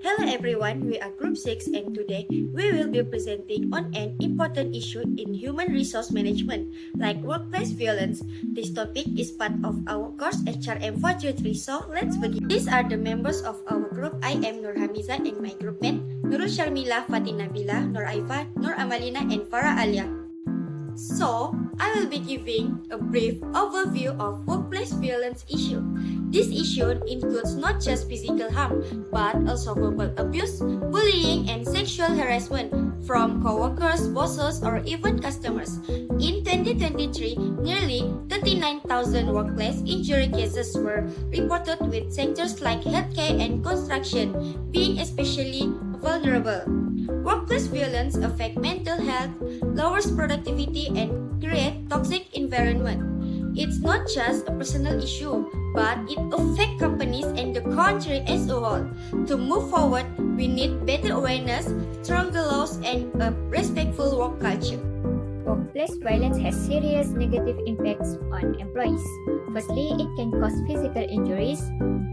Hello everyone, we are Group 6 and today we will be presenting on an important issue in human resource management like workplace violence. This topic is part of our course HRM433, so let's begin. These are the members of our group. I am Nur Hamiza and my group mate Nurul Sharmila, Fatina Bila, Nur Aifa, Nur Amalina and Farah Alia. So, I will be giving a brief overview of workplace violence issue. This issue includes not just physical harm, but also verbal abuse, bullying, and sexual harassment from coworkers, bosses, or even customers. In 2023, nearly 39,000 workplace injury cases were reported, with sectors like healthcare and construction being especially vulnerable. Workplace violence affects mental health, lowers productivity, and creates toxic environment. It's not just a personal issue, but it affects companies and the country as a whole. To move forward, we need better awareness, stronger laws, and a respectful work culture. Workplace violence has serious negative impacts on employees. Firstly, it can cause physical injuries,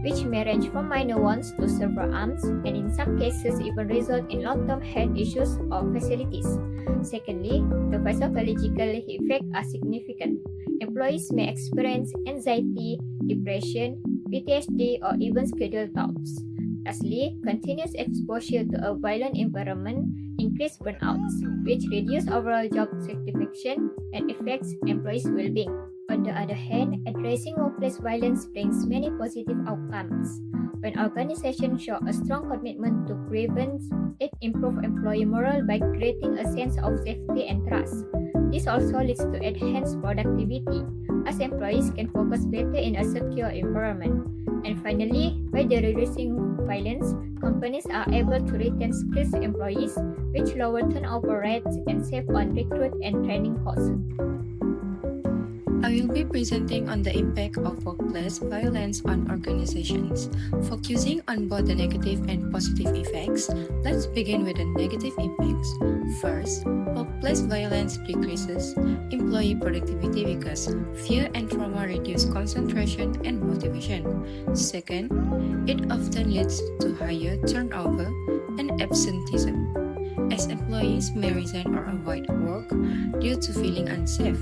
which may range from minor ones to severe harms, and in some cases even result in long-term health issues or fatalities. Secondly, the physiological effects are significant. Employees may experience anxiety, depression, PTSD, or even scheduled thoughts. Lastly, continuous exposure to a violent environment increases burnouts, which reduce overall job satisfaction and affects employees' well-being. On the other hand, addressing workplace violence brings many positive outcomes. When organizations show a strong commitment to prevent it improves employee morale by creating a sense of safety and trust. This also leads to enhanced productivity, as employees can focus better in a secure environment. And finally, by reducing violence, companies are able to retain skilled employees, which lower turnover rates and save on recruit and training costs. I will be presenting on the impact of workplace violence on organizations. Focusing on both the negative and positive effects, let's begin with the negative impacts. First, workplace violence decreases employee productivity because fear and trauma reduce concentration and motivation. Second, it often leads to higher turnover and absenteeism, as employees may resign or avoid work due to feeling unsafe.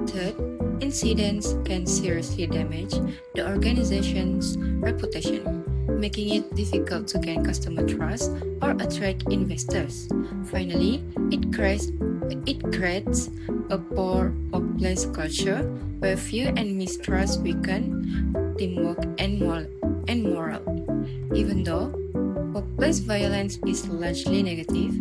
Third, incidents can seriously damage the organization's reputation, making it difficult to gain customer trust or attract investors. Finally, it creates a poor workplace culture where fear and mistrust weaken teamwork and morale. Even though workplace violence is largely negative,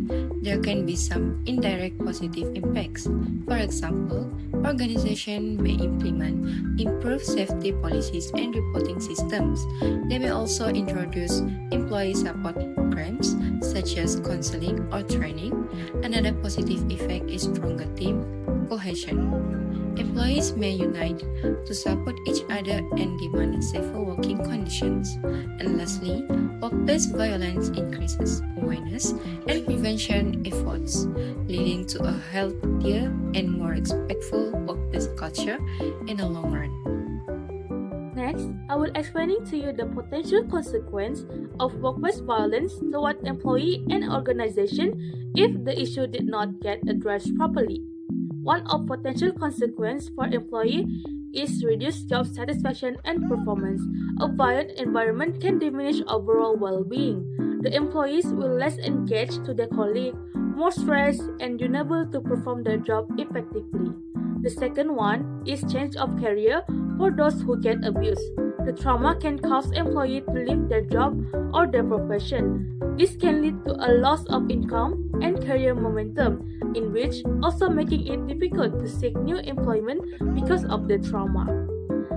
there can be some indirect positive impacts. For example, organizations may implement improved safety policies and reporting systems. They may also introduce employee support programs such as counseling or training. Another positive effect is stronger team cohesion. Employees may unite to support each other and demand safer working conditions. And lastly, workplace violence increases awareness and prevention efforts, leading to a healthier and more respectful workplace culture in the long run. Next, I will explain to you the potential consequence of workplace violence toward employee and organization if the issue did not get addressed properly. One of potential consequences for employee is reduced job satisfaction and performance. A violent environment can diminish overall well-being. The employees will less engaged to their colleagues, more stressed, and unable to perform their job effectively. The second one is change of career for those who get abused. The trauma can cause employees to leave their job or their profession. This can lead to a loss of income and career momentum, in which also making it difficult to seek new employment because of the trauma.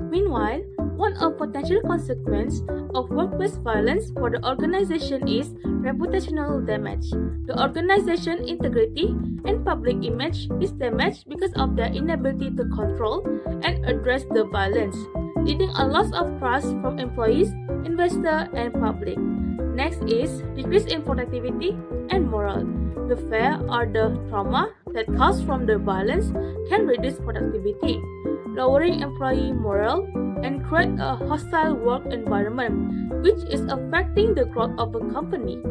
Meanwhile, one of potential consequences of workplace violence for the organization is reputational damage. The organization integrity and public image is damaged because of their inability to control and address the violence, leading a loss of trust from employees, investors, and public. Next is decrease in productivity and morale. The fear or the trauma that comes from the violence can reduce productivity, lowering employee morale, and create a hostile work environment, which is affecting the growth of a company.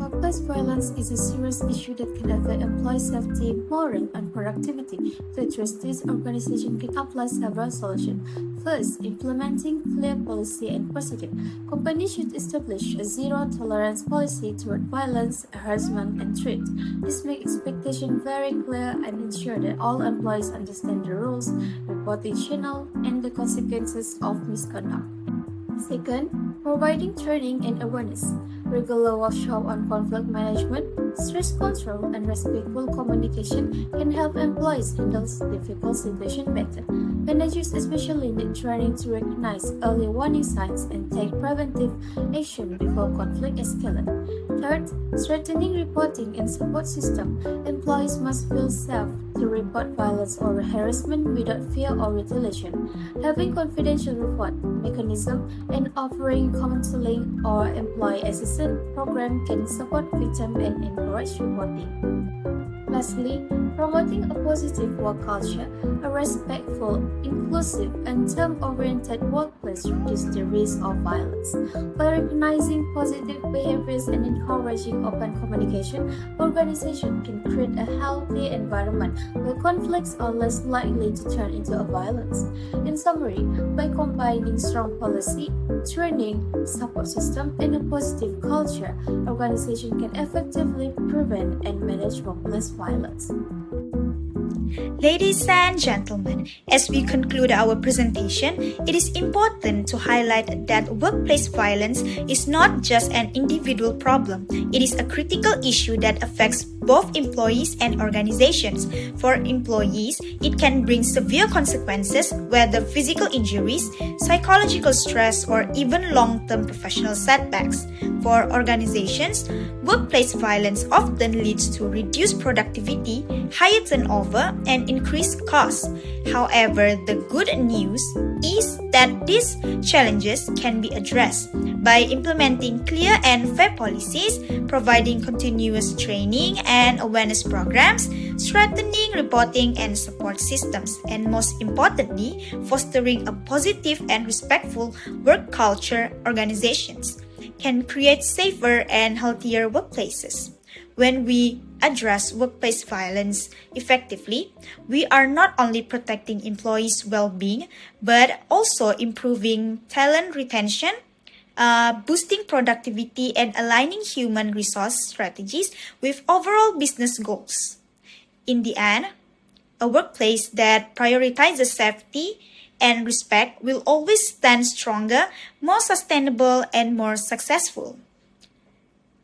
Workplace violence is a serious issue that can affect employee safety, morale, and productivity. To address this, organization can apply several solutions. First, implementing clear policy and procedure. Companies should establish a zero-tolerance policy toward violence, harassment, and threat. This makes expectations very clear and ensure that all employees understand the rules, reporting channel, and the consequences of misconduct. Second, providing training and awareness. Regular workshops on conflict management, stress control, and respectful communication can help employees handle difficult situations better. Managers especially need training to recognize early warning signs and take preventive action before conflict escalates. Third, strengthening reporting and support system. Employees must feel safe to report violence or harassment without fear or retaliation. Having confidential report mechanism and offering counseling or employee assistance program can support victims and encourage reporting. Lastly, promoting a positive work culture, a respectful, inclusive, and term-oriented workplace reduces the risk of violence. By recognizing positive behaviors and encouraging open communication, organizations can create a healthy environment where conflicts are less likely to turn into a violence. In summary, by combining strong policy, training, support system, and a positive culture, organizations can effectively prevent and manage workplace violence. Ladies and gentlemen, as we conclude our presentation, it is important to highlight that workplace violence is not just an individual problem. It is a critical issue that affects both employees and organizations. For employees, it can bring severe consequences, whether physical injuries, psychological stress, or even long-term professional setbacks. For organizations, workplace violence often leads to reduced productivity, higher turnover, and increased costs. However, the good news is that these challenges can be addressed by implementing clear and fair policies, providing continuous training and awareness programs, strengthening reporting and support systems, and most importantly, fostering a positive and respectful work culture. Organizations can create safer and healthier workplaces. When we address workplace violence effectively, we are not only protecting employees' well-being, but also improving talent retention, boosting productivity, and aligning human resource strategies with overall business goals. In the end, a workplace that prioritizes safety and respect will always stand stronger, more sustainable, and more successful.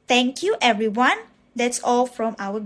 Thank you, everyone. That's all from our